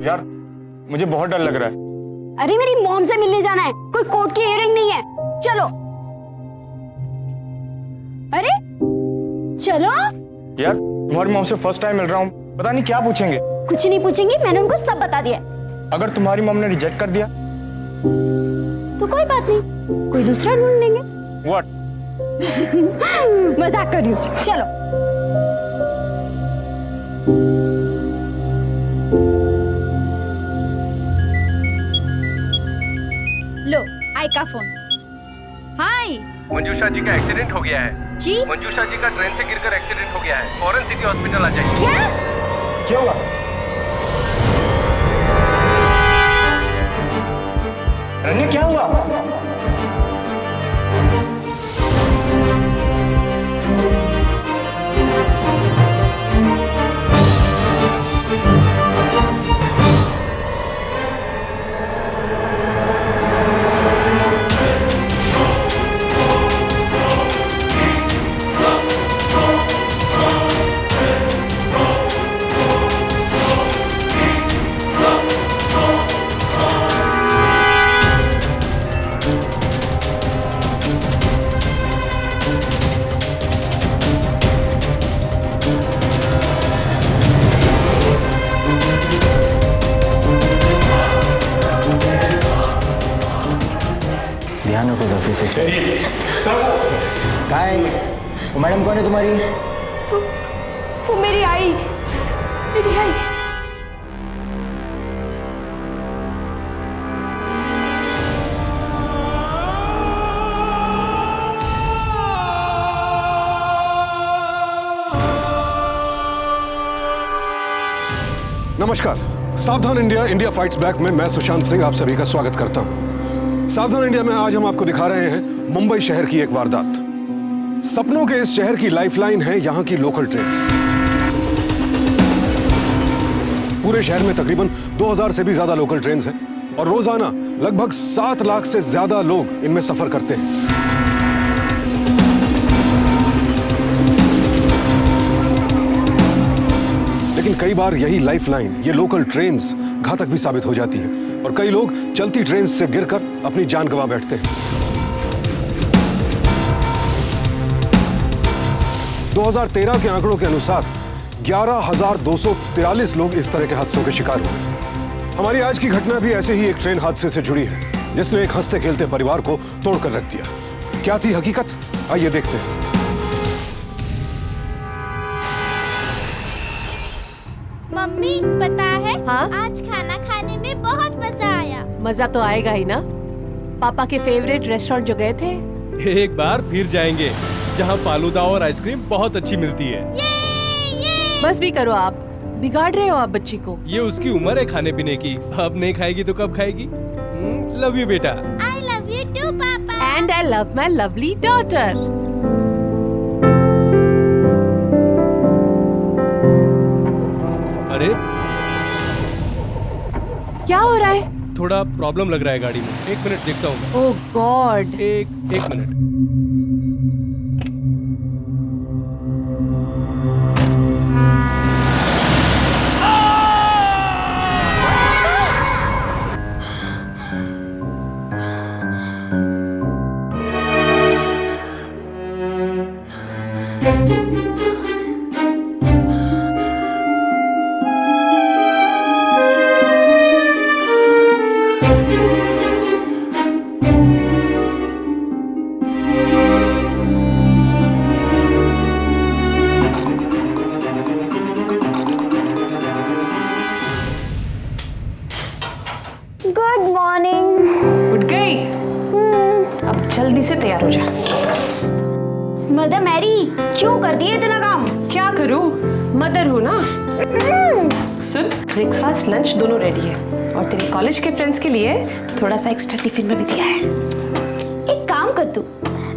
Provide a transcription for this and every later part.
यार मुझे बहुत डर लग रहा है। अरे मेरी मॉम से मिलने जाना है, कोई कोर्ट की इयररिंग नहीं है। चलो। अरे चलो यार तुम्हारी मॉम से फर्स्ट टाइम मिल रहा हूँ, पता नहीं क्या पूछेंगे। कुछ नहीं पूछेंगे, मैंने उनको सब बता दिया। अगर तुम्हारी मॉम ने रिजेक्ट कर दिया तो कोई बात नहीं, कोई दूसरा ढूंढ लेंगे। व्हाट? मजाक कर रही हूँ। चलो। लो आई का फोन। हाय मंजूषा जी का एक्सीडेंट हो गया है। जी? मंजूषा जी का ट्रेन से गिरकर एक्सीडेंट हो गया है, फॉरेन सिटी हॉस्पिटल आ जाइए। क्या? क्या हुआ? रन्या क्या हुआ? ध्यान रखो गलती से। काय वो मैडम कौन है तुम्हारी? वो मेरी आई, मेरी आई। नमस्कार, सावधान इंडिया, इंडिया फाइट्स बैक में मैं सुशांत सिंह आप सभी का स्वागत करता हूं। सावधान इंडिया में आज हम आपको दिखा रहे हैं मुंबई शहर की एक वारदात। सपनों के इस शहर की लाइफलाइन है यहां की लोकल ट्रेन। पूरे शहर में तकरीबन 2000 से भी ज्यादा लोकल ट्रेन हैं और रोजाना लगभग 7 लाख से ज्यादा लोग इनमें सफर करते हैं। लेकिन कई बार यही लाइफलाइन, ये लोकल ट्रेन्स घातक भी साबित हो जाती हैं और कई लोग चलती ट्रेन से गिरकर अपनी जान गंवा बैठते हैं। 2013 के आंकड़ों के अनुसार 11,243 लोग इस तरह के हादसों के शिकार हुए। हमारी आज की घटना भी ऐसे ही एक ट्रेन हादसे से जुड़ी है जिसने एक हंसते खेलते परिवार को तोड़कर रख दिया। क्या थी हकीकत, आइए देखते हैं। मम्मी पता है, हाँ? आज खाना खाने में बहुत मजा आया। मजा तो आएगा ही ना। पापा के फेवरेट रेस्टोरेंट जो गए थे, एक बार फिर जाएंगे जहाँ फालूदा और आइसक्रीम बहुत अच्छी मिलती है। बस भी करो, आप बिगाड़ रहे हो आप बच्ची को। ये उसकी उम्र है खाने पीने की, अब नहीं खाएगी तो कब खाएगी। लव यू बेटा। आई लव यू टू पापा। And I love my lovely daughter. अरे क्या हो रहा है? थोड़ा प्रॉब्लम लग रहा है गाड़ी में, 1 मिनट देखता हूँ। ओह गॉड। एक मिनट। Good morning. उठ गई? अब जल्दी से तैयार हो जा। मदर मैरी क्यों करती है इतना काम? क्या करूं, मदर हूं ना। सुन, ब्रेकफास्ट लंच दोनों रेडी है और तेरे कॉलेज के फ्रेंड्स के लिए थोड़ा सा एक्स्ट्रा टिफिन में भी दिया है। एक काम कर तू,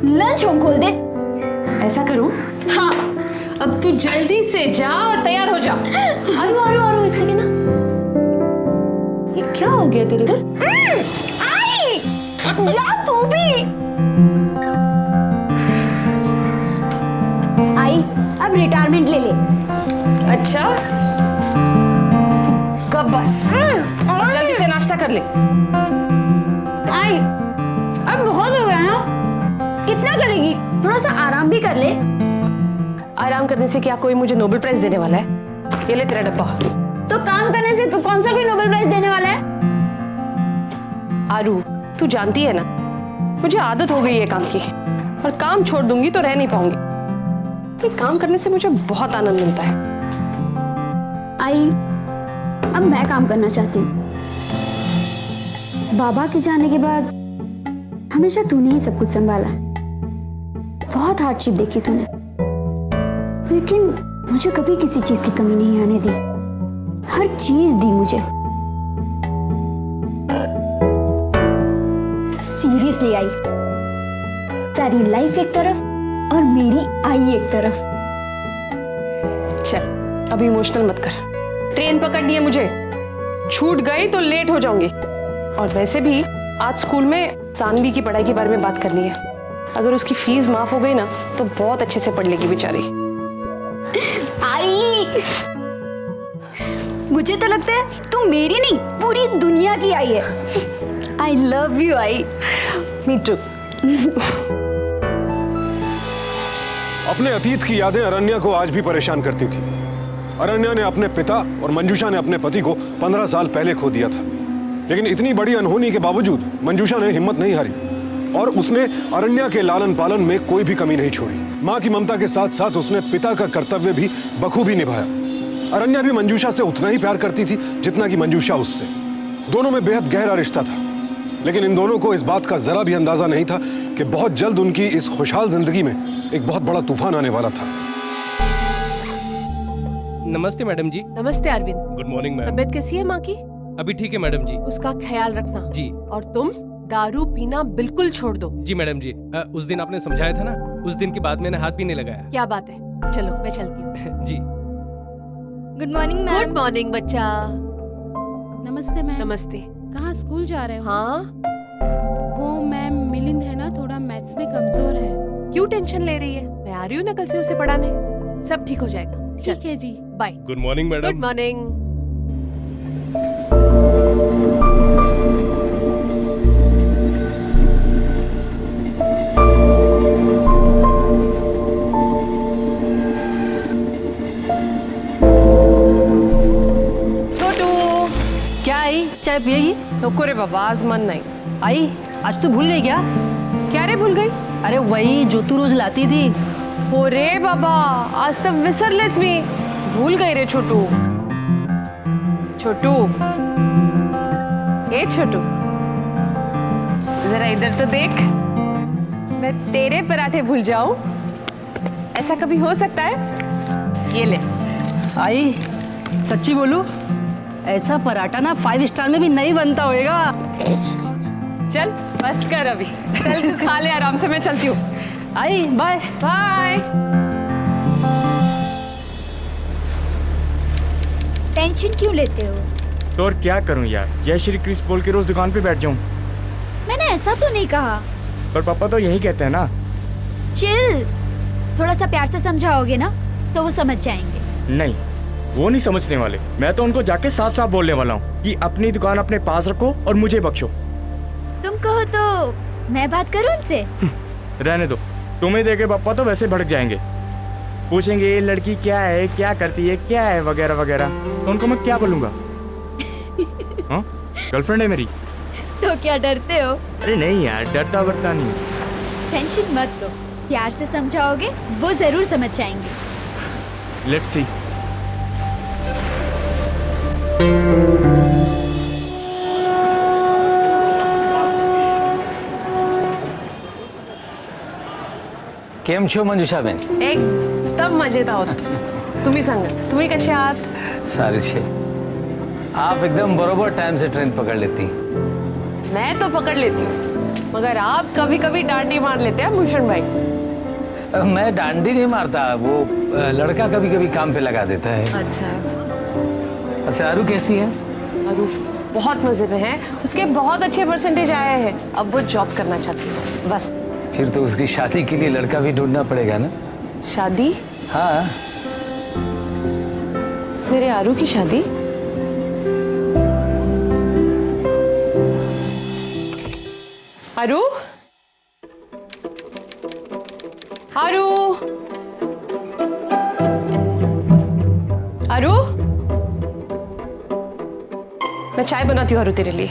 लंच होम खोल दे। ऐसा करूं? हाँ, अब तू जल्दी से जा और तैयार हो जा। आरो एक सेकेंड ना। ये क्या हो गया तेरे को? आई जा तू भी। आई अब रिटायरमेंट ले ले। अच्छा, कब बस? कर ले। आई अब बहुत हो गया ना, कितना करेगी? थोड़ा सा आराम भी कर ले। आराम करने से क्या कोई मुझे नोबेल प्राइज देने वाला है? ये ले तेरा डब्बा। तो काम करने से कौन सा कोई नोबेल प्राइज देने वाला है? आरू, तू जानती है ना, मुझे आदत हो गई है काम की, और काम छोड़ दूंगी तो रह नहीं पाऊंगी। ये काम करने से मुझे बहुत आनंद मिलता है। आई अब मैं काम करना चाहती हूँ। बाबा के जाने के बाद हमेशा तूने ही सब कुछ संभाला। बहुत हार्डशिप देखी तूने, लेकिन मुझे कभी किसी चीज की कमी नहीं आने दी। हर चीज दी मुझे। सीरियसली आई, सारी लाइफ एक तरफ और मेरी आई एक तरफ। चल अभी इमोशनल मत कर, ट्रेन पकड़नी है मुझे, छूट गई तो लेट हो जाऊंगी। और वैसे भी आज स्कूल में सानवी की पढ़ाई के बारे में बात करनी है। अगर उसकी फीस माफ हो गई ना तो बहुत अच्छे से पढ़ लेगी बेचारी। आई मुझे तो लगता है तू मेरी नहीं पूरी दुनिया की आई है। आई लव यू आई। Me too. अपने अतीत की यादें अरण्या को आज भी परेशान करती थी। अरण्या ने अपने पिता और मंजूषा ने अपने पति को 15 साल पहले खो दिया था, लेकिन इतनी बड़ी अनहोनी के बावजूद मंजूषा ने हिम्मत नहीं हारी और उसने अरण्या के लालन पालन में कोई भी कमी नहीं छोड़ी। माँ की ममता के साथ साथ उसने पिता का कर्तव्य भी बखूबी निभाया। अरण्या भी मंजूषा से उतना ही प्यार करती थी जितना कि मंजूषा उससे। दोनों में बेहद गहरा रिश्ता था, लेकिन इन दोनों को इस बात का जरा भी अंदाजा नहीं था कि बहुत जल्द उनकी इस खुशहाल जिंदगी में एक बहुत बड़ा तूफान आने वाला था। नमस्ते मैडम जी। नमस्ते अरविंद। Good morning ma'am. तबीयत कैसी है माँ की? अभी ठीक है मैडम जी। उसका ख्याल रखना जी। और तुम दारू पीना बिल्कुल छोड़ दो। जी मैडम जी। उस दिन आपने समझाया था ना, उस दिन के बाद मैंने हाथ भी नहीं लगाया। क्या बात है, चलो मैं चलती हूँ। जी। Good morning good ma'am. Morning बच्चा। नमस्ते मैम। नमस्ते। कहाँ स्कूल जा रहे हो? हाँ, वो मैम मिलिंद है ना, थोड़ा मैथ्स में कमजोर है। क्यों टेंशन ले रही है? मैं आ रही हूँ ना कल से उसे पढ़ाने, सब ठीक हो जाएगा। ठीक है जी। Bye. Good morning madam. Good morning. क्या आई, चाय पिएगी? नको रे बाबा, आज मन नहीं। आई आज तो भूल गई क्या? क्या रे भूल गई? अरे वही जो तू रोज लाती थी। हो रे बाबा, आज तक विसरलेस मी। भूल गई रे छोटू। छोटू, ए छोटू, जरा इधर तो देख। मैं तेरे पराठे भूल जाऊं, ऐसा कभी हो सकता है? ये ले। आई सच्ची बोलू, ऐसा पराठा ना 5 स्टार में भी नहीं बनता होएगा। चल बस कर अभी, चल तू खा ले आराम से, मैं चलती हूँ। आई बाय। बाय। टेंशन क्यों लेते हो? तो और क्या करूं यार, जय श्री कृष्ण बोल के रोज दुकान पे बैठ जाऊं। मैंने ऐसा तो नहीं कहा। पर पापा तो यही कहते हैं ना। चिल, थोड़ा सा प्यार से समझाओगे ना तो वो समझ जाएंगे। नहीं, वो नहीं समझने वाले। मैं तो उनको जाके साफ साफ बोलने वाला हूँ कि अपनी दुकान अपने पास रखो और मुझे बख्शो। तुम कहो तो मैं बात करूं उनसे? रहने दो, तुम्हें देखे पापा तो वैसे भड़क जाएंगे, पूछेंगे ये लड़की क्या है, क्या करती है, क्या है वगैरह वगैरह। तो उनको मैं क्या बोलूंगा? हाँ, गर्लफ्रेंड है मेरी। तो क्या डरते हो? अरे नहीं यार, डरता वरता नहीं। टेंशन मत लो, प्यार से समझाओगे वो जरूर समझ जाएंगे। Let's see. केम छो मंजुषा बेन? एकदम मजेत आहोत. तुम्ही सांगा, तुम्ही कसे आहात? सारे छे. आप एकदम बरोबर टाइम से ट्रेन पकड़ लेती. मैं तो पकड़ लेती हूँ, मगर आप कभी कभी डांडी मार लेते हैं भूषण भाई. मैं डांडी नहीं मारता, वो लड़का कभी कभी काम पे लगा देता है. अच्छा, आरू कैसी है? आरू बहुत मजे में है, उसके बहुत अच्छे परसेंटेज आए हैं. अब वो जॉब करना चाहती है बस. फिर तो उसकी शादी के लिए लड़का भी ढूंढना पड़ेगा ना. शादी? हाँ. मेरे आरू की शादी? आरू, आरू, आरू, मैं चाय बनाती हूँ आरू तेरे लिए।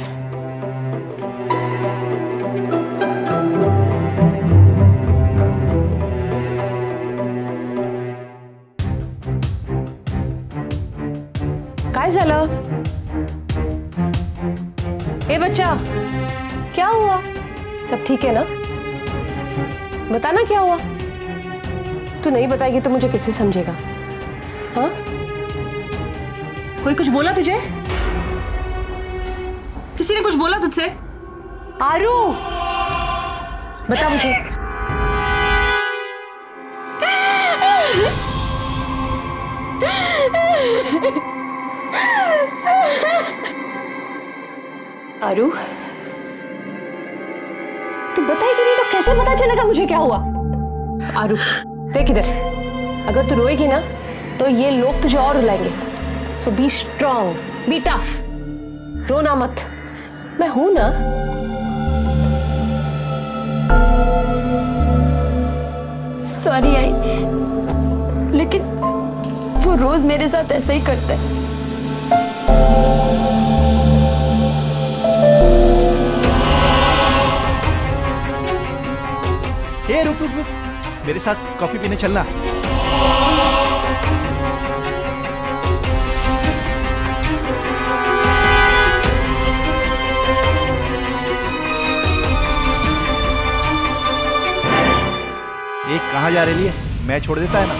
काय झालं? ए बच्चा, क्या हुआ? सब ठीक है ना? बताना क्या हुआ? तू नहीं बताएगी तो मुझे किससे समझेगा? हाँ? कोई कुछ बोला तुझे? किसी ने कुछ बोला तुझसे? आरू, बता मुझे। आरू, तू बताएगी नहीं तो कैसे पता चलेगा मुझे क्या हुआ? आरू, देख इधर, अगर तू रोएगी ना तो ये लोग तुझे और रुलाएंगे। सो बी स्ट्रांग, बी टफ, रोना मत, मैं हूं ना। सॉरी आई, लेकिन वो रोज मेरे साथ ऐसा ही करता है। ए रुक रुक रुक, मेरे साथ कॉफी पीने चलना। एक कहाँ जा रही है? मैं छोड़ देता है ना।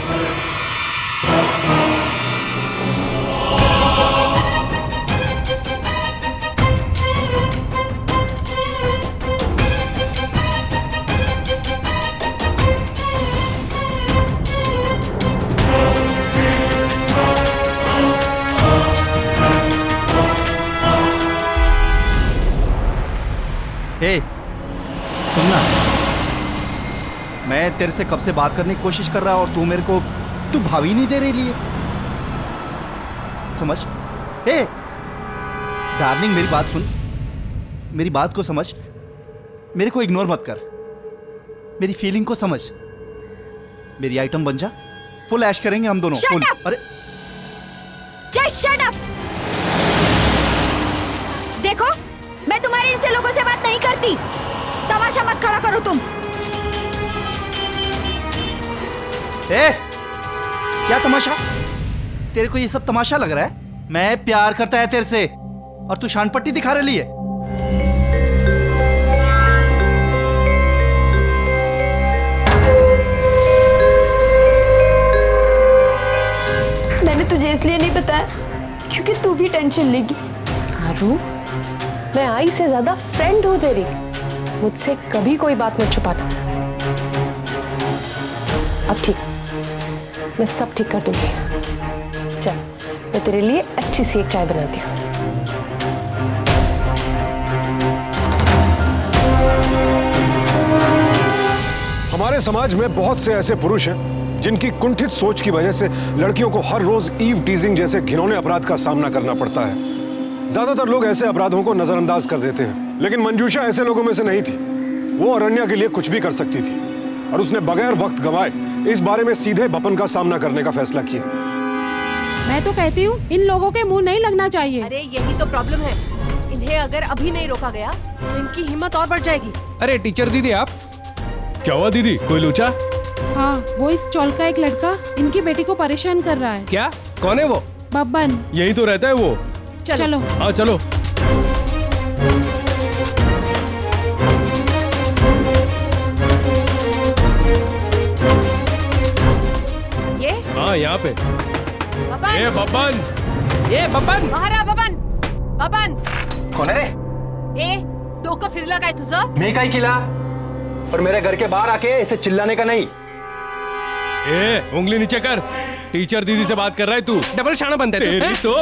हे, सुनना, मैं तेरे से कब से बात करने की कोशिश कर रहा और तू मेरे को भावी नहीं दे रही है। समझ? हे डार्लिंग, मेरी बात सुन, मेरी बात को समझ, मेरे को इग्नोर मत कर, मेरी फीलिंग को समझ, मेरी आइटम बन जा, फुल ऐश करेंगे हम दोनों। Shut up! अरे जस्ट शट अप। देखो, मैं तुम्हारे जैसे लोगों से बात नहीं करती। तमाशा मत खड़ा करो तुम। ए, क्या तमाशा? तेरे को ये सब तमाशा लग रहा है? मैं प्यार करता है तेरे से और तू शानपट्टी दिखा रही है। मैंने तुझे इसलिए नहीं बताया क्योंकि तू भी टेंशन लेगी। आरू, मैं आई से ज्यादा फ्रेंड हूं तेरी, मुझसे कभी कोई बात मत छुपाना। अब ठीक, मैं सब ठीक कर दूंगी। चल, मैं तेरे लिए अच्छी सी एक चाय बनाती हूँ। हमारे समाज में बहुत से ऐसे पुरुष हैं जिनकी कुंठित सोच की वजह से लड़कियों को हर रोज ईव टीजिंग जैसे घिनौने अपराध का सामना करना पड़ता है। ज्यादातर लोग ऐसे अपराधों को नजरअंदाज कर देते हैं, लेकिन मंजूषा ऐसे लोगों में से नहीं थी। वो अरण्या के लिए कुछ भी कर सकती थी और उसने बगैर वक्त गंवाए इस बारे में सीधे बपन का सामना करने का फैसला किया। मैं तो कहती हूँ इन लोगों के मुंह नहीं लगना चाहिए। अरे यही तो प्रॉब्लम है, इन्हें अगर अभी नहीं रोका गया तो इनकी हिम्मत और बढ़ जाएगी। अरे टीचर दीदी, आप क्या हुआ दीदी? कोई लूचा? हाँ, वो इस चौल का एक लड़का इनकी बेटी को परेशान कर रहा है। क्या? कौन है वो? बब्बन। यही तो रहता है वो। चलो। हाँ चलो। ये? हाँ, यहाँ पे। बबन! ये बब्बन! ये बब्बन! बाहर आ बबन! बबन! कोण रे? ए, डोकं फिरलं काय तुझं? मी काय केला? और मेरे घर के बाहर आके ऐसे चिल्लाने का नहीं। ए, उंगली नीचे कर। टीचर दीदी से बात कर रहा है तू। डबल शाना बनता है तेरी तो।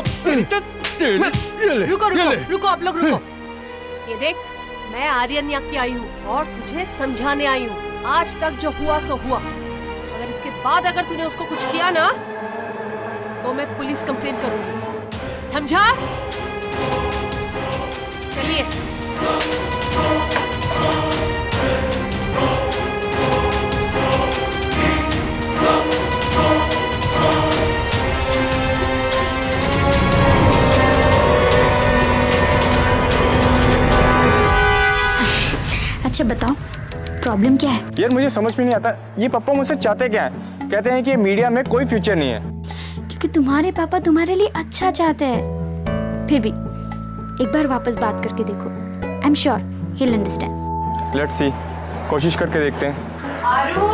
रुको रुको रुको, आप लोग रुको। ये देख, मैं आर्यन याग की आई हूँ और तुझे समझाने आई हूँ। आज तक जो हुआ सो हुआ, अगर इसके बाद अगर तूने उसको कुछ किया ना तो मैं पुलिस कंप्लेंट करूंगी, समझा? चलिए। अच्छा बताओ, प्रॉब्लम क्या है? यार मुझे समझ में नहीं आता ये पापा मुझसे चाहते क्या है। कहते हैं कि मीडिया में कोई फ्यूचर नहीं है। क्योंकि तुम्हारे पापा तुम्हारे लिए अच्छा चाहते हैं। फिर भी एक बार वापस बात करके देखो, I am sure he will understand. Let's see, कोशिश करके देखते हैं। आरू,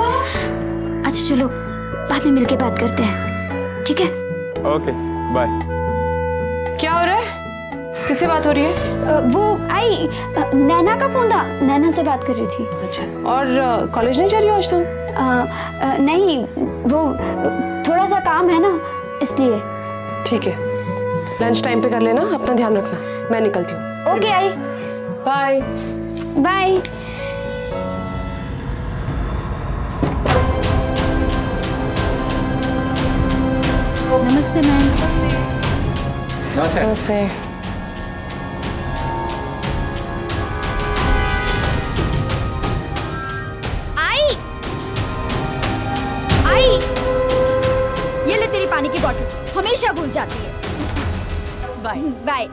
अच्छा चलो बाद में मिलके बात करते हैं, ठीक है? Okay bye. क्या हो रहा है? किससे बात हो रही है? वो आई नैना का फोन था, नैना से बात कर रही थी। अच्छा, और कॉलेज नहीं जा रही हो आज तुम? नहीं, वो थोड़ा सा काम है ना, इसलिए। ठीक है, लंच टाइम पे कर लेना, अपना ध्यान रखना। मैं निकलती हूँ। ओके आई, बाय बाय। नमस्ते मैम। नमस्ते। आई आई, ये ले तेरी पानी की बोतल, हमेशा भूल जाती है। बाय। बाय।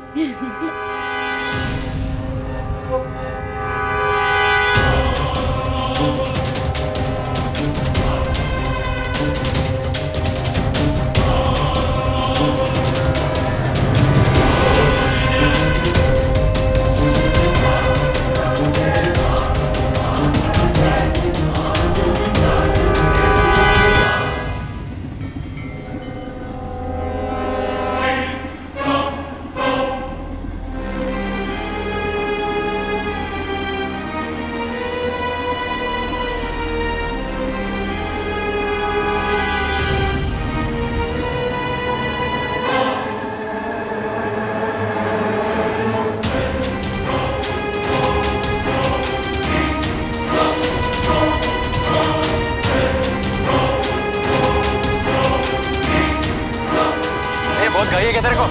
बहुत गई है तेरे को।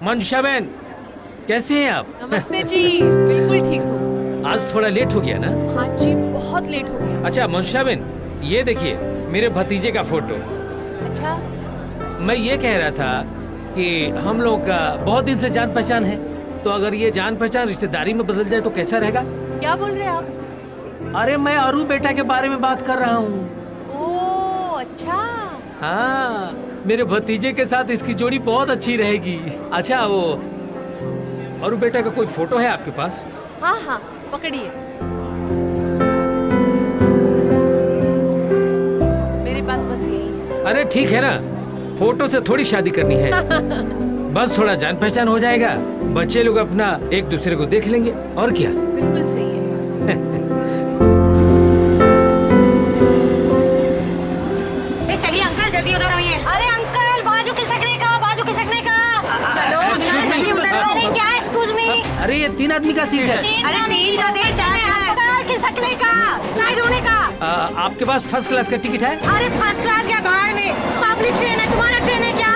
मंशा बहन, कैसे हैं आप? नमस्ते जी, बिल्कुल ठीक हूँ। आज थोड़ा लेट हो गया ना? हाँ जी, बहुत लेट हो गया। अच्छा मंशा बहन, ये देखिए मेरे भतीजे का फोटो। अच्छा, मैं ये कह रहा था कि हम लोग का बहुत दिन से जान पहचान है, तो अगर ये जान पहचान रिश्तेदारी में बदल जाए तो कैसा रहेगा? क्या बोल रहे हैं आप? अरे मैं अरू बेटा के बारे में बात कर रहा हूँ। ओह अच्छा। हाँ, मेरे भतीजे के साथ इसकी जोड़ी बहुत अच्छी रहेगी। अच्छा वो अरू बेटा का कोई फोटो है आपके पास? हाँ हाँ, पकड़िए। मेरे पास बस यही है। अरे ठीक है ना, फोटो से थोड़ी शादी करनी है। बस थोड़ा जान पहचान हो जाएगा, बच्चे लोग अपना एक दूसरे को देख लेंगे, और क्या। बिल्कुल सही है। चलिए अंकल जल्दी उधर आइए। अरे अंकल, बाजू खिसकने का, बाजू खिसकने का। चलो जल्दी उधर आओ। अरे क्या, एक्सक्यूज मी। अरे ये 3 आदमी का सीट है। अरे तीन का दे चले हैं। खिसकने का, साइड होने का। आपके पास फर्स्ट क्लास का टिकट है? अरे फर्स्ट क्लास क्या, भाड़ में। पब्लिक ट्रेन है, तुम्हारा ट्रेन है क्या?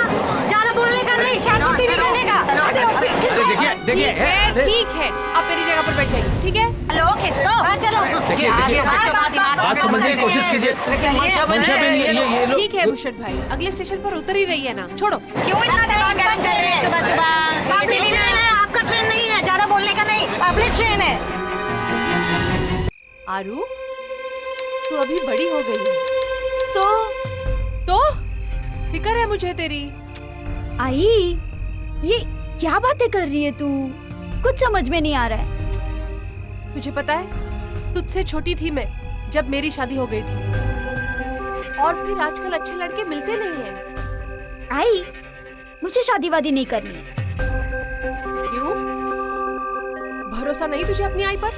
ज्यादा बोलने का नहीं, शांति नहीं करने का। देखिए ठीक है, आप मेरी जगह पर बैठ जाइए, ठीक है? हेलो खिसको। हाँ चलो। देखिए बात समझने की कोशिश कीजिए। मंशा बहन ये लो। ठीक है भूषण भाई, अगले स्टेशन पर उतर ही रही है ना, छोड़ो। क्यों इतना दिमाग गरम चल रहे हैं सुबह सुबह? पब्लिक ट्रेन है, आपका ट्रेन नहीं है, ज्यादा बोलने का नहीं, पब्लिक ट्रेन है। आरू, तू अभी बड़ी हो गई है। तो फिक्र है मुझे तेरी। आई, ये क्या बातें कर रही है तू? कुछ समझ में नहीं आ रहा है। तुझे पता है, तुझसे छोटी थी मैं जब मेरी शादी हो गई थी, और फिर आजकल अच्छे लड़के मिलते नहीं हैं। आई, मुझे शादी वादी नहीं करनी है। क्यों? भरोसा नहीं तुझे अपनी आई पर?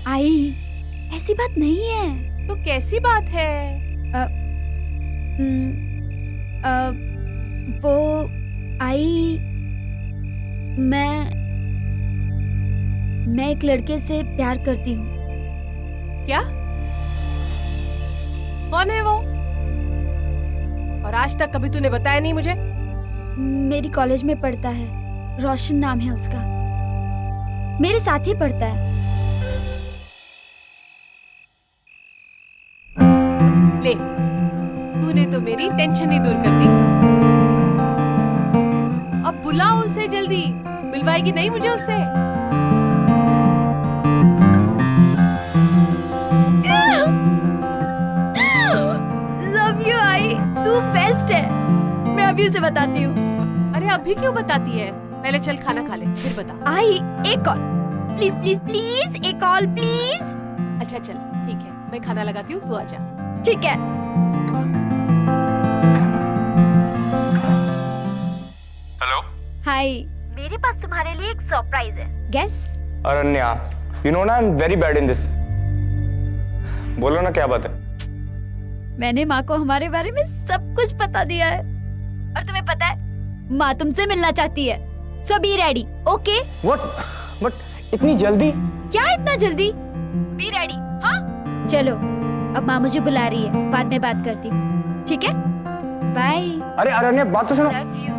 आई, ऐसी बात नहीं है। तो कैसी बात है? वो आई, मैं एक लड़के से प्यार करती हूँ। क्या? कौन है वो? और आज तक कभी तूने बताया नहीं मुझे? मेरी कॉलेज में पढ़ता है, रोशन नाम है उसका। मेरे साथ ही पढ़ता है। ले, तूने तो मेरी टेंशन ही दूर कर दी। अब बुलाओ उसे जल्दी, मिलवाएगी नहीं मुझे उससे। लव यू आई, तू बेस्ट है। मैं अभी उसे बताती हूँ। अरे अभी क्यों बताती है? पहले चल खाना खा ले, फिर बता। आई, एक कॉल प्लीज प्लीज प्लीज, एक कॉल प्लीज। अच्छा चल ठीक है, मैं खाना लगाती हूँ, तू आजा। ठीक है। हेलो। हाय, मेरे पास तुम्हारे लिए एक सरप्राइज है। गेस? अरण्या, यू नो ना I am very bad in this. बोलो ना क्या बात है। मैंने माँ को हमारे बारे में सब कुछ बता दिया है। और तुम्हें पता है, माँ तुमसे मिलना चाहती है। सो बी रेडी, ओके? बट इतनी जल्दी? क्या इतना जल्दी? बी रेडी, हाँ? चलो, अब माँ मुझे बुला रही है, बाद में बात करती हूँ, ठीक है? बाय। अरे अरण्या, बात तो सुनो। Love you.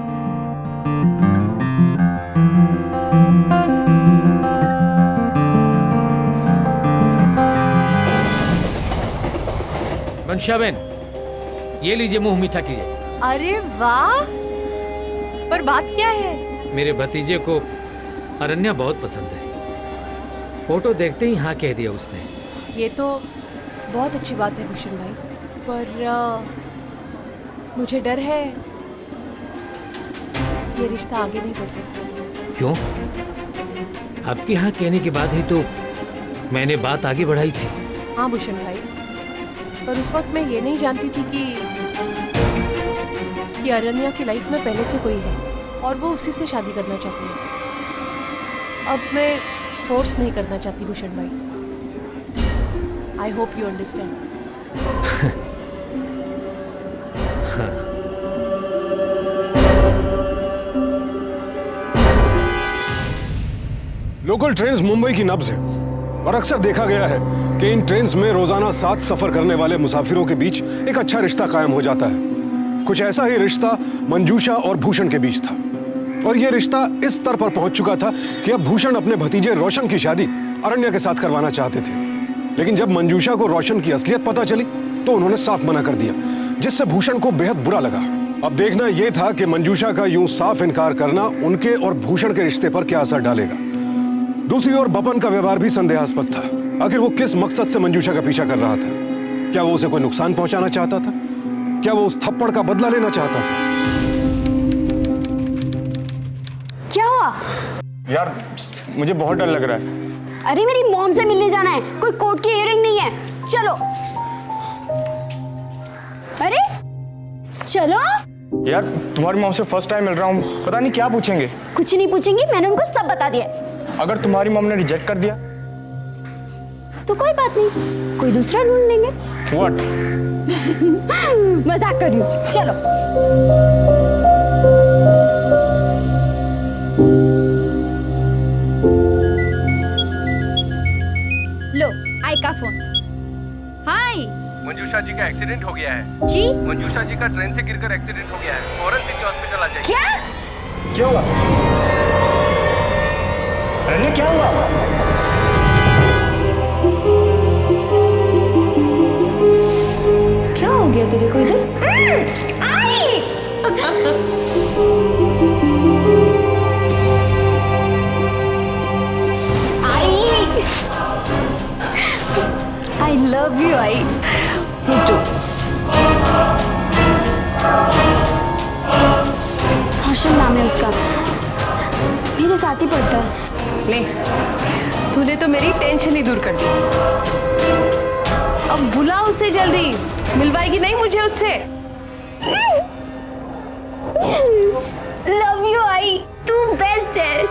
मंशाबेन, ये लीजिए, मुंह मीठा कीजिए। अरे वाह, पर बात क्या है? मेरे भतीजे को अरण्या बहुत पसंद है। फोटो देखते ही हाँ कह दिया उसने। ये तो बहुत अच्छी बात है भूषण भाई, पर मुझे डर है ये रिश्ता आगे नहीं बढ़ सकता। क्यों? आपके हाँ कहने के बाद ही तो मैंने बात आगे बढ़ाई थी। हाँ भूषण भाई, पर उस वक्त मैं ये नहीं जानती थी कि अरण्या की लाइफ में पहले से कोई है और वो उसी से शादी करना चाहती है। अब मैं फोर्स नहीं करना चाहती भूषण भाई। I hope you understand. Local trains Mumbai की नब्ज है और अक्सर देखा गया है कि इन ट्रेन्स में रोजाना 7 सफर करने वाले मुसाफिरों के बीच एक अच्छा रिश्ता कायम हो जाता है। कुछ ऐसा ही रिश्ता मंजूषा और भूषण के बीच था और यह रिश्ता इस स्तर पर पहुंच चुका था कि अब भूषण अपने भतीजे रोशन की शादी अरण्या के साथ करवाना चाहते थे। लेकिन जब मंजूषा को रोशन की असलियत पता चली तो उन्होंने साफ मना कर दिया, जिससे भूषण को बेहद बुरा लगा। अब देखना यह था कि मंजूषा का यूं साफ इनकार करना उनके और भूषण के रिश्ते पर क्या असर डालेगा। दूसरी ओर बपन का व्यवहार भी संदेहास्पद था। आखिर वो किस मकसद से मंजूषा का पीछा कर रहा था? क्या वो उसे कोई नुकसान पहुंचाना चाहता था? क्या वो उस थप्पड़ का बदला लेना चाहता था? क्या हुआ? यार मुझे बहुत डर लग रहा है। अरे मेरी मॉम से मिलने जाना है, कोई कोर्ट की हियरिंग नहीं है। चलो। अरे चलो यार तुम्हारी मॉम से फर्स्ट टाइम मिल रहा हूँ, पता नहीं क्या पूछेंगे। कुछ नहीं पूछेंगे, मैंने उनको सब बता दिया। अगर तुम्हारी मॉम ने रिजेक्ट कर दिया तो कोई बात नहीं, कोई दूसरा ढूंढ लेंगे। व्हाट? मजाक कर रही हूँ, चलो। लो, आई का फोन। हाय। मंजूषा जी का एक्सीडेंट हो गया है। जी? मंजूषा जी का ट्रेन से गिरकर एक्सीडेंट हो गया है। फौरन सिटी हॉस्पिटल आ जाइए। क्या? क्या हुआ? अरे क्या हुआ? क्या हो गया तेरे को इधर? आई लव यू आई। रोशन नाम है उसका, मेरे साथ ही पढ़ता है। ले, तूने तो मेरी टेंशन ही दूर कर दी। अब बुला उसे जल्दी, मिलवाएगी नहीं मुझे उससे। लव यू आई, तू बेस्ट है।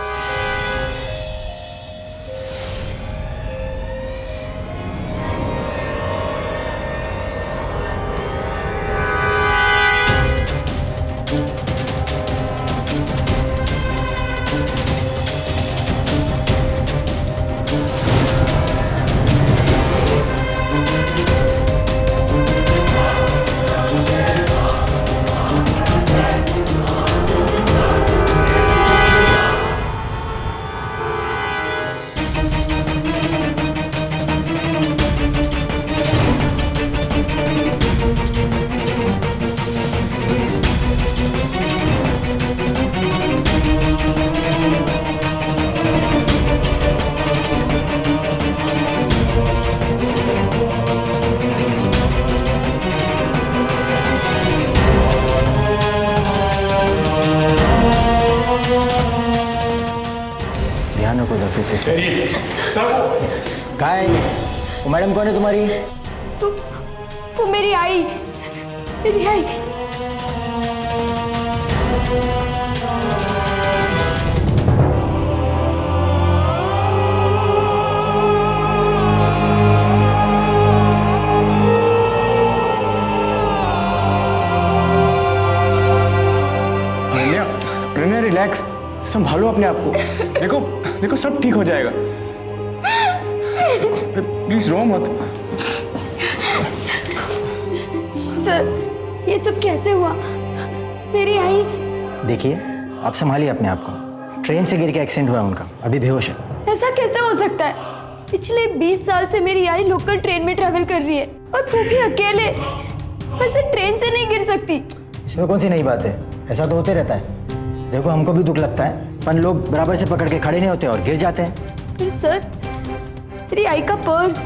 ठहरिए सर। कहाँ है वो मैडम? कौन है तुम्हारी? वो मेरी आई, मेरी आई। अनन्या रिलैक्स, संभालो अपने आप को। देखो देखो सब ठीक हो जाएगा। प्लीज रो मत। सर ये सब कैसे हुआ? मेरी आई। देखिए आप संभालिए अपने आप को। ट्रेन से गिर के एक्सीडेंट हुआ उनका, अभी बेहोश है। ऐसा कैसे हो सकता है? पिछले 20 साल से मेरी आई लोकल ट्रेन में ट्रैवल कर रही है, और वो भी अकेले। वैसे ट्रेन से नहीं गिर सकती। इसमें कौन सी नई बात है? ऐसा तो होते रहता है। देखो हमको भी दुख लगता है, पर लोग बराबर से पकड़ के खड़े नहीं होते और गिर जाते हैं। फिर सर मेरी आई का पर्स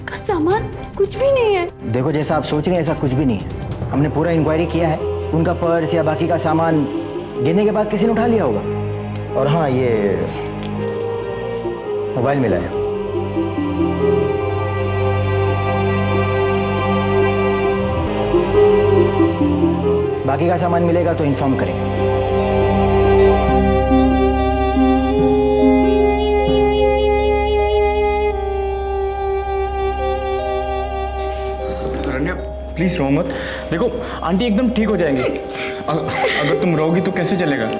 का सामान कुछ भी नहीं है। देखो जैसा आप सोच रहे हैं ऐसा कुछ भी नहीं है। हमने पूरा इंक्वायरी किया है, उनका पर्स या बाकी का सामान गिरने के बाद किसी ने उठा लिया होगा। और हाँ, ये मोबाइल मिला है। बाकी का सामान मिलेगा तो इन्फॉर्म करें। प्लीज रो मत। देखो आंटी एकदम ठीक हो जाएंगे। अगर तुम रोगी तो कैसे चलेगा?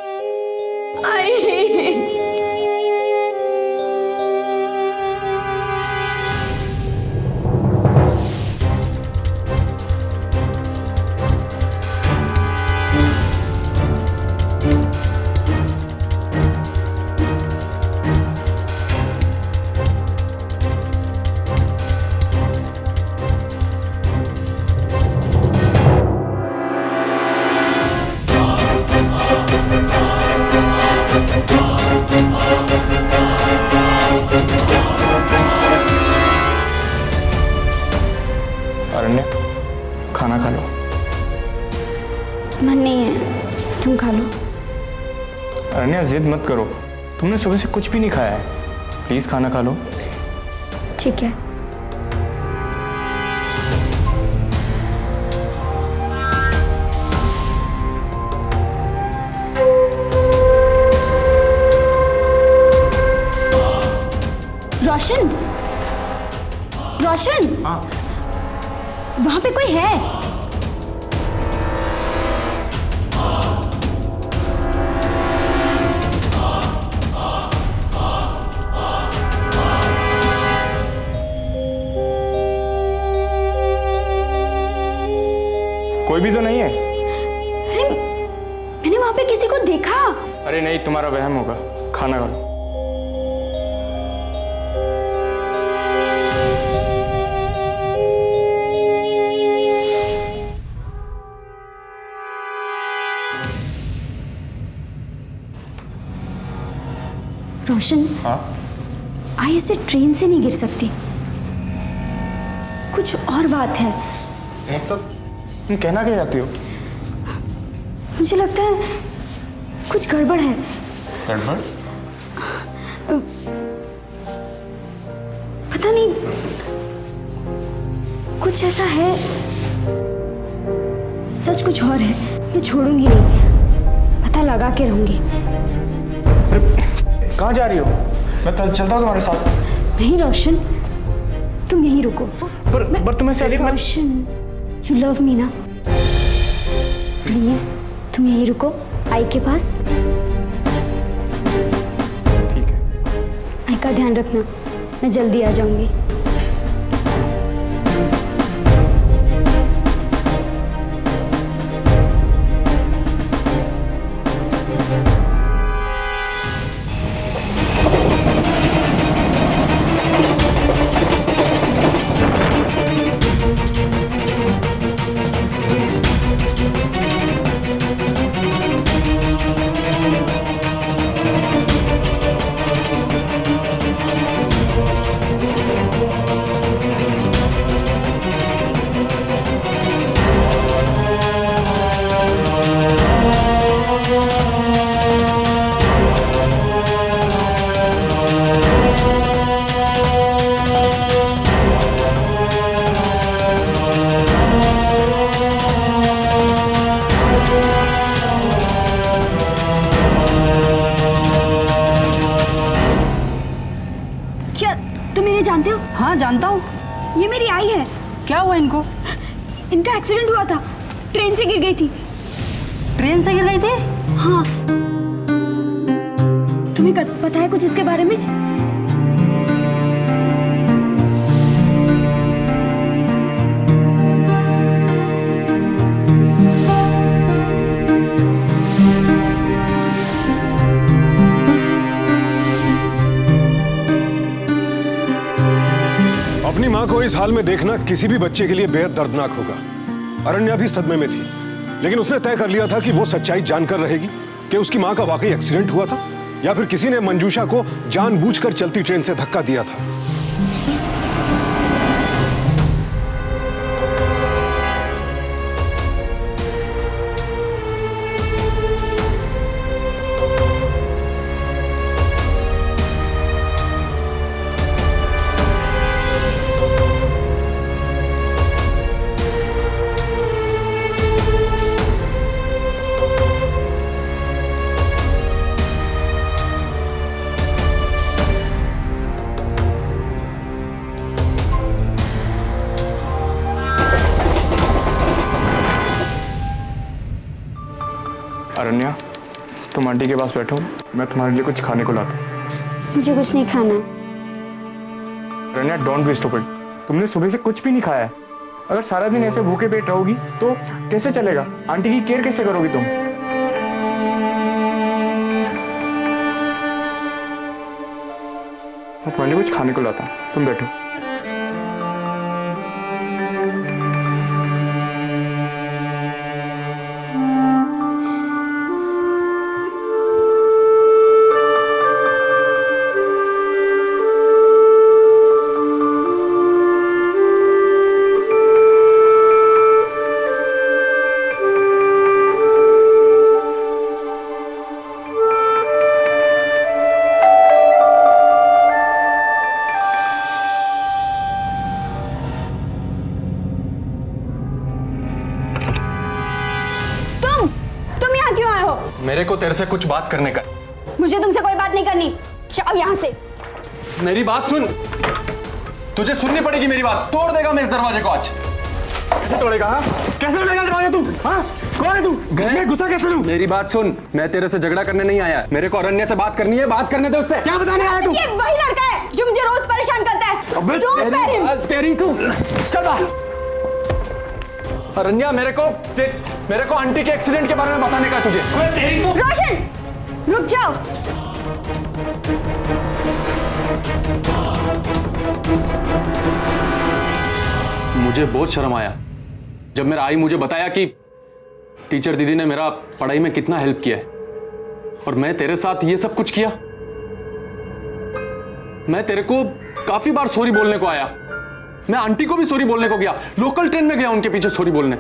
अरण्या खाना खा लो। मन नहीं है, तुम खा लो। अरण्या जिद मत करो, तुमने सुबह से कुछ भी नहीं खाया है। प्लीज खाना खा लो। ठीक है। रोशन, रोशन। हाँ वहां पे कोई है? कोई भी तो नहीं है। अरे मैंने वहां पे किसी को देखा। अरे नहीं, तुम्हारा वहम होगा। खाना खा लो। रोशन, हाँ आई ऐसे ट्रेन से नहीं गिर सकती। कुछ और बात है। मतलब तुम कहना क्या चाहती हो? मुझे लगता है कुछ गड़बड़ है। गड़बड़? पता नहीं, कुछ ऐसा है। सच कुछ और है। मैं छोड़ूंगी नहीं, पता लगा के रहूंगी। कहाँ जा रही हो? मैं चलता हूँ तुम्हारे साथ। नहीं रोशन, तुम यहीं रुको। पर तुम्हें सैलिड मत। रोशन, यू लव मी ना? प्लीज तुम यहीं रुको, आई के पास। ठीक है। आई का ध्यान रखना, मैं जल्दी आ जाऊंगी। ये मेरी आई है। क्या हुआ इनको? इनका एक्सीडेंट हुआ था, ट्रेन से गिर गई थी। ट्रेन से गिर गई थी? हाँ। तुम्हें पता है कुछ इसके बारे में? अपनी मां को इस हाल में देखना किसी भी बच्चे के लिए बेहद दर्दनाक होगा। अरण्या भी सदमे में थी, लेकिन उसने तय कर लिया था कि वो सच्चाई जानकर रहेगी कि उसकी मां का वाकई एक्सीडेंट हुआ था या फिर किसी ने मंजूषा को जानबूझकर चलती ट्रेन से धक्का दिया था। अरण्या, तुम आंटी के पास बैठो, मैं तुम्हारे लिए कुछ खाने को लाता हूँ। मुझे कुछ नहीं खाना। अरण्या, डोंट बी स्टूपिड। तुमने सुबह से कुछ भी नहीं खाया है। अगर सारा दिन ऐसे भूखे पेट रहोगी तो कैसे चलेगा? आंटी की केयर कैसे करोगी तुम? मैं तुम्हारे लिए कुछ खाने को लाता हूँ, तुम बैठो। मेरे को तेरे से कुछ बात करने का। मुझे तुमसे कोई बात नहीं करनी, जाओ यहाँ से। मेरी बात सुन, तुझे सुननी पड़ेगी मेरी बात। तोड़ देगा मैं इस दरवाजे को आज। कैसे तोड़ेगा? कैसे तोड़ेगा दरवाजा तू? हाँ? कौन है तू? मैं गुस्सा कैसे लूं? मेरी बात सुन, मैं तेरे से झगड़ा करने नहीं आया। मेरे को अरण्या से बात करनी है, बात करने दे उससे। क्या बताने आया तू? ये वही लड़का है जो मुझे रोज परेशान करता है। रोज पैर तेरी तू चल बाहर। अरण्या, मेरे को आंटी के एक्सीडेंट के बारे में बताने का तुझे। रोशन, रुक जाओ। मुझे बहुत शर्म आया जब मेरा आई मुझे बताया कि टीचर दीदी ने मेरा पढ़ाई में कितना हेल्प किया है, और मैं तेरे साथ ये सब कुछ किया। मैं तेरे को काफी बार सॉरी बोलने को आया, मैं आंटी को भी सॉरी बोलने को गया, लोकल ट्रेन में गया उनके पीछे सॉरी बोलने।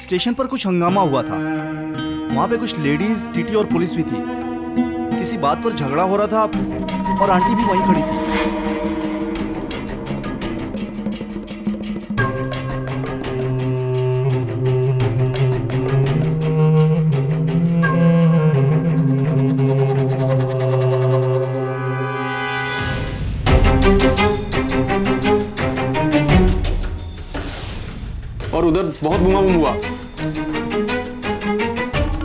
स्टेशन पर कुछ हंगामा हुआ था। वहां पे कुछ लेडीज, टीटी और पुलिस भी थी। किसी बात पर झगड़ा हो रहा था और आंटी भी वहीं खड़ी थी। और उधर बहुत बूम हुआ।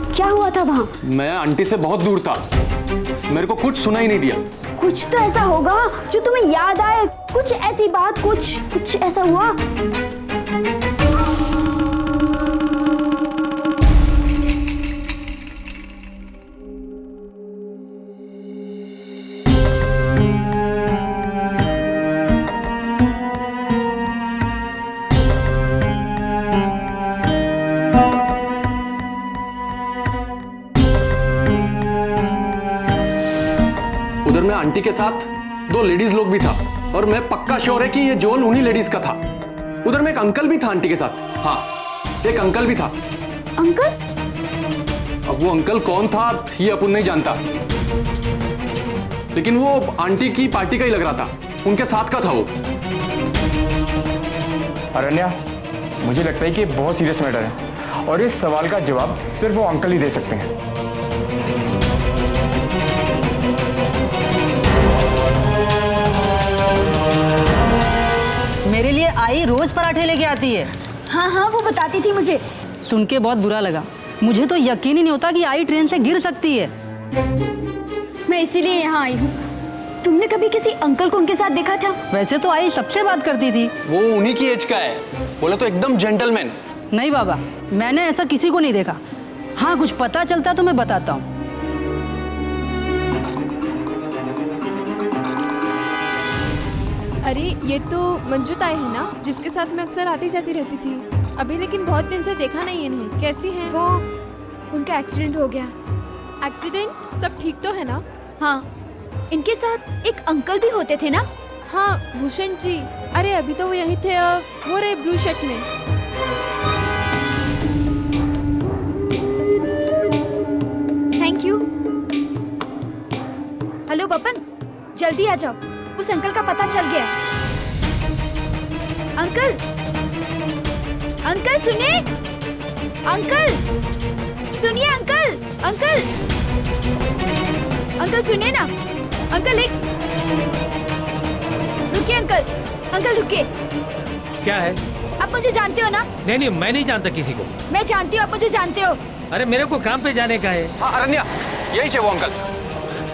क्या हुआ था वहाँ? मैं आंटी से बहुत दूर था, मेरे को कुछ सुना ही नहीं दिया। कुछ तो ऐसा होगा जो तुम्हें याद आए, कुछ ऐसी बात, कुछ ऐसा हुआ। उधर में आंटी के साथ 2 लेडीज लोग भी था, और मैं पक्का श्योर है कि ये जोन उन्हीं लेडीज का था। उधर में एक अंकल भी था आंटी के साथ। हाँ, एक अंकल भी था। अंकल? अब वो अंकल कौन था ये अपन नहीं जानता, लेकिन वो आंटी की पार्टी का ही लग रहा था, उनके साथ का था वो। अरण्या, मुझे लगता है कि बहुत सीरियस मैटर है। और इस सवाल का जवाब सिर्फ वो अंकल ही दे सकते हैं। मेरे लिए आई रोज पराठे लेके आती है। हाँ हाँ, वो बताती थी मुझे। सुन के बहुत बुरा लगा। मुझे तो यकीन ही नहीं होता कि आई ट्रेन से गिर सकती है। मैं इसीलिए यहाँ आई हूँ। तुमने कभी किसी अंकल को उनके साथ देखा था? वैसे तो आई सबसे बात करती थी। वो उन्हीं की एज का है, बोले तो एकदम जेंटलमैन। नहीं बाबा, मैंने ऐसा किसी को नहीं देखा। हाँ, कुछ पता चलता तो मैं बताता हूँ। अरे ये तो मंजू ताई है ना, जिसके साथ मैं अक्सर आती जाती रहती थी। अभी लेकिन बहुत दिन से देखा नहीं इन्हें। कैसी हैं? वो उनका एक्सीडेंट हो गया। एक्सीडेंट? सब ठीक तो है ना? हाँ, इनके साथ एक अंकल भी होते थे ना? हाँ, भूषण जी। अरे अभी तो वो यहीं थे, वो रहे ब्लू शर्ट में। Thank you. हेलो बपन, जल्दी आ जाओ, उस अंकल का पता चल गया। अंकल, अंकल सुनिए, अंकल सुनिए, अंकल अंकल अंकल सुनिए ना, अंकल एक रुकिए, अंकल अंकल रुकिए। क्या है? आप मुझे जानते हो ना? नहीं नहीं, मैं नहीं जानता किसी को। मैं जानती हूँ, आप मुझे जानते हो। अरे मेरे को काम पे जाने का है। हाँ अरण्या, यही थे वो अंकल,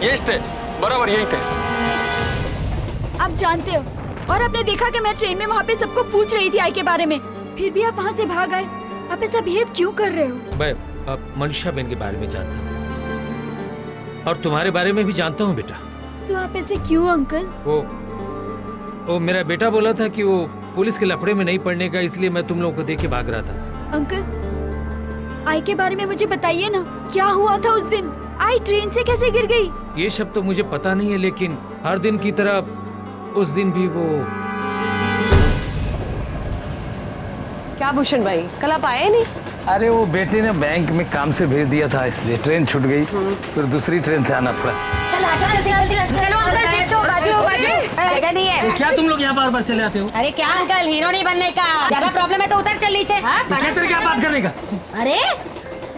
यही थे, बराबर यही थे। आप जानते हो, और आपने देखा कि मैं ट्रेन में वहाँ पे सबको पूछ रही थी आई के बारे में, फिर भी आप वहाँ से भाग आए। आप ऐसा बिहेव क्यों कर रहे हो? मैं मनीषा बेन के बारे में जानता हूँ और तुम्हारे बारे में भी जानता हूँ बेटा। तो आप ऐसे क्यों अंकल? वो मेरा बेटा बोला था कि वो पुलिस के लफड़े में नहीं पड़ने का, इसलिए मैं तुम लोगों को देख के भाग रहा था। अंकल, आई के बारे में मुझे बताइए ना, क्या हुआ था उस दिन? आई ट्रेन से कैसे गिर गई? ये सब तो मुझे पता नहीं है, लेकिन हर दिन की तरह उस दिन भी वो। क्या भूषण भाई, कल आप आए नहीं? अरे वो बेटे ने बैंक में काम से भेज दिया था, इसलिए ट्रेन छूट गई, फिर दूसरी ट्रेन से आना पड़ा। चलो अंकल, सीट बाजू जगह नहीं है। क्या तुम लोग यहाँ बार बार चले आते हो? अरे क्या अंकल, हीरो नहीं बनने का ज्यादा प्रॉब्लम है तो उतर चल नीचे। क्या बात करने का? अरे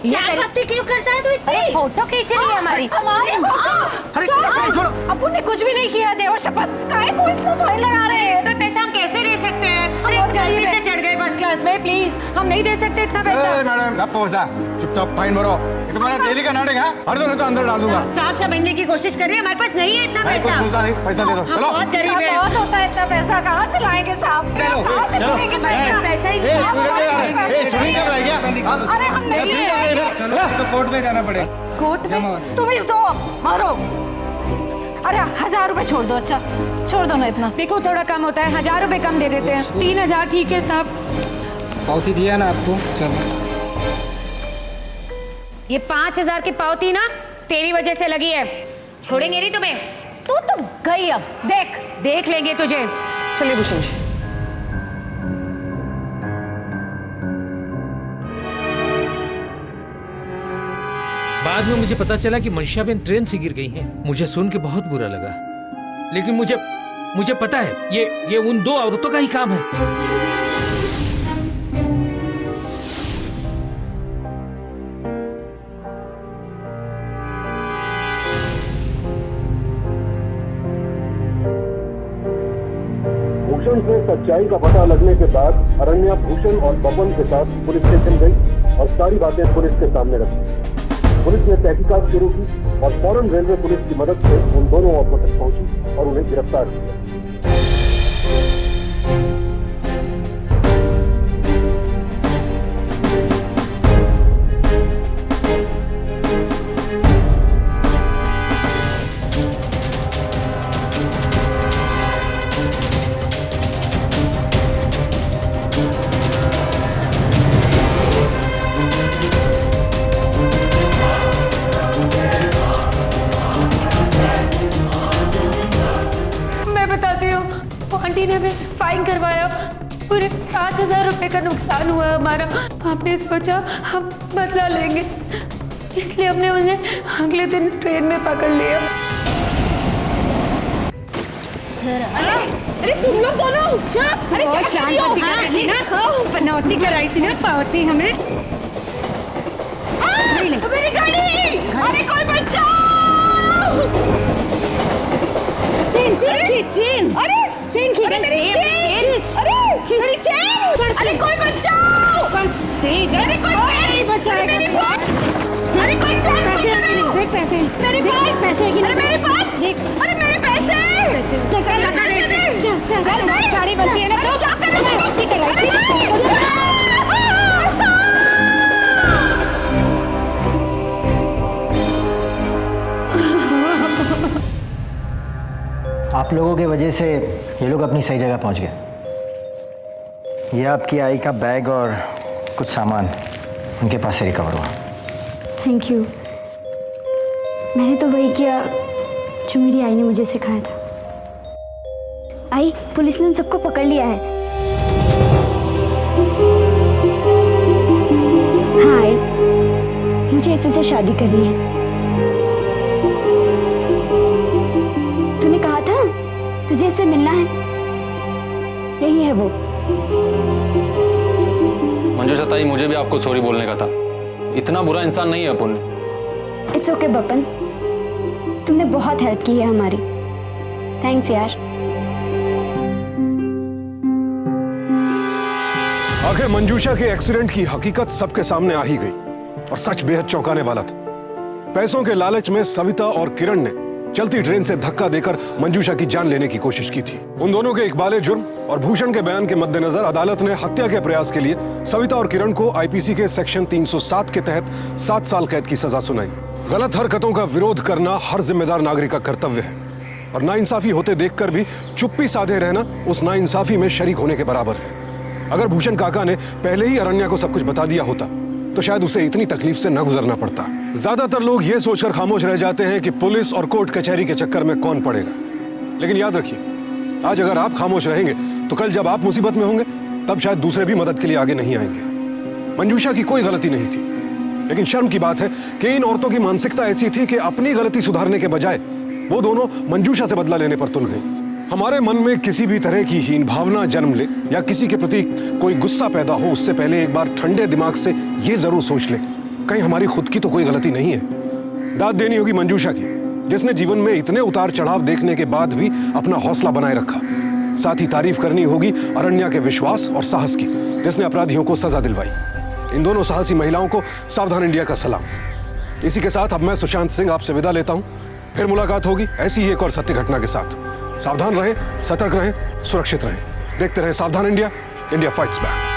ये क्यों करता है तू इतनी? फोटो खींच रही है हमारी। अरे छोड़ो। अपुन ने कुछ भी नहीं किया, देवर शपथ। काहे को इतना फाइन लगा रहे हैं? इतना पैसा हम कैसे दे सकते हैं? बहुत गलती से चढ़ गए फर्स्ट क्लास में, प्लीज हम नहीं दे सकते इतना पैसा। मैडम आप पैसा चुपचाप फाइन भरो, ये तुम्हारा डेली का नाटक है, हर दिन तो अंदर डाल दूंगा। साहब समझने की कोशिश कर रही है, हमारे पास नहीं है इतना पैसा। पैसा दे दो। चलो बहुत गरीब है, बहुत होता है इतना पैसा, कहाँ से लाएंगे साहब? कहाँ से लाएंगे पैसा? ही अरे हम नहीं है। तो कोर्ट में जाना पड़ेगा। कोर्ट में? तुम इस दो मारो। अरे 1000 रुपए छोड़ दो। अच्छा छोड़ दो ना इतना, देखो थोड़ा कम होता है, 1000 रुपए कम दे देते हैं। 3000 ठीक है साहब। पावती दिया ना आपको? चलो ये 5000 की पावती ना तेरी वजह से लगी है, छोड़ेंगे नहीं तुम्हें। तू तो गई, अब देख लेंगे तुझे। चलिए भूषण जी। बाद में मुझे पता चला कि मनीषा बेन ट्रेन से गिर गई हैं। मुझे सुन के बहुत बुरा लगा, लेकिन मुझे पता है ये उन दो औरतों का ही काम है। भूषण से सच्चाई का पता लगने के बाद अरण्या भूषण और बपन के साथ पुलिस स्टेशन गई और सारी बातें पुलिस के सामने रखी। पुलिस ने तहकीकात शुरू की और फौरन रेलवे पुलिस की मदद से उन दोनों औरतों तक पहुंची और उन्हें गिरफ्तार किया। आंटी ने फाइन करवाया, पूरे 5000 रुपए का नुकसान हुआ हमारा। हमने सोचा हम बदला लेंगे, इसलिए हमने उन्हें अगले दिन ट्रेन में पकड़ लिया। अरे तुम लोग दोनों चुप! अरे बहुत शांत पनौती कराई थी ना पावती हमें। चेन अरे चेन खींच अरे मेरी चेन अरे मेरी चेन अरे कोई बचाओ बस अरे कोई बचाएगा अरे कोई चेन पैसे देख पैसे मेरे पास पैसे की अरे मेरे पास अरे मेरे पैसे चल गाड़ी बनती है ना तो क्या करोगे आप लोगों की वजह से ये लोग अपनी सही जगह पहुंच गए। ये आपकी आई का बैग और कुछ सामान उनके पास से रिकवर हुआ। Thank you. मैंने तो वही किया जो मेरी आई ने मुझे सिखाया था। आई, पुलिस ने उन सबको पकड़ लिया है। हाँ आई, मुझे इसी से शादी करनी है। तूने कहा था तुझे इससे मिलना है, यही है वो। मंजूषा ताई, मुझे भी आपको सॉरी बोलने का था। इतना बुरा इंसान नहीं है अपुन। इट्स ओके बपन, तुमने बहुत हेल्प की है हमारी। थैंक्स यार। आखिर मंजूषा के एक्सीडेंट की हकीकत सबके सामने आ ही गई और सच बेहद चौंकाने वाला था। पैसों के लालच में सविता और किरण ने चलती ट्रेन से धक्का देकर मंजूषा की जान लेने की कोशिश की थी। उन दोनों के इकबाले जुर्म और भूषण के बयान के मद्देनजर अदालत ने हत्या के प्रयास के लिए सविता और किरण को आईपीसी के सेक्शन 307 के तहत 7 साल कैद की सजा सुनाई। गलत हरकतों का विरोध करना हर जिम्मेदार नागरिक का कर्तव्य है और नाइंसाफी होते देखकर भी चुप्पी साधे रहना उस नाइंसाफी में शरीक होने के बराबर है। अगर भूषण काका ने पहले ही अरण्या को सब कुछ बता दिया होता तो शायद उसे इतनी तकलीफ से न गुजरना पड़ता। ज्यादातर लोग ये सोचकर खामोश रह जाते हैं कि पुलिस और कोर्ट कचहरी के चक्कर में कौन पड़ेगा, लेकिन याद रखिए, आज अगर आप खामोश रहेंगे तो कल जब आप मुसीबत में होंगे तब शायद दूसरे भी मदद के लिए आगे नहीं आएंगे। मंजूषा की कोई गलती नहीं थी, लेकिन शर्म की बात है कि इन औरतों की मानसिकता ऐसी थी कि अपनी गलती सुधारने के बजाय वो दोनों मंजूषा से बदला लेने पर तुल गई। हमारे मन में किसी भी तरह की हीन भावना जन्म ले या किसी के प्रति कोई गुस्सा पैदा हो, उससे पहले एक बार ठंडे दिमाग से ये जरूर सोच ले कहीं हमारी खुद की तो कोई गलती नहीं है। दाद देनी होगी मंजूषा की, जिसने जीवन में इतने उतार चढ़ाव देखने के बाद भी अपना हौसला बनाए रखा। साथ ही तारीफ करनी होगी अरण्या के विश्वास और साहस की, जिसने अपराधियों को सजा दिलवाई। इन दोनों साहसी महिलाओं को सावधान इंडिया का सलाम। इसी के साथ अब मैं सुशांत सिंह आपसे विदा लेता हूं। फिर मुलाकात होगी ऐसी ही एक और सत्य घटना के साथ। सावधान रहें, सतर्क रहें, सुरक्षित रहें। देखते रहें सावधान इंडिया, इंडिया फाइट्स बैक।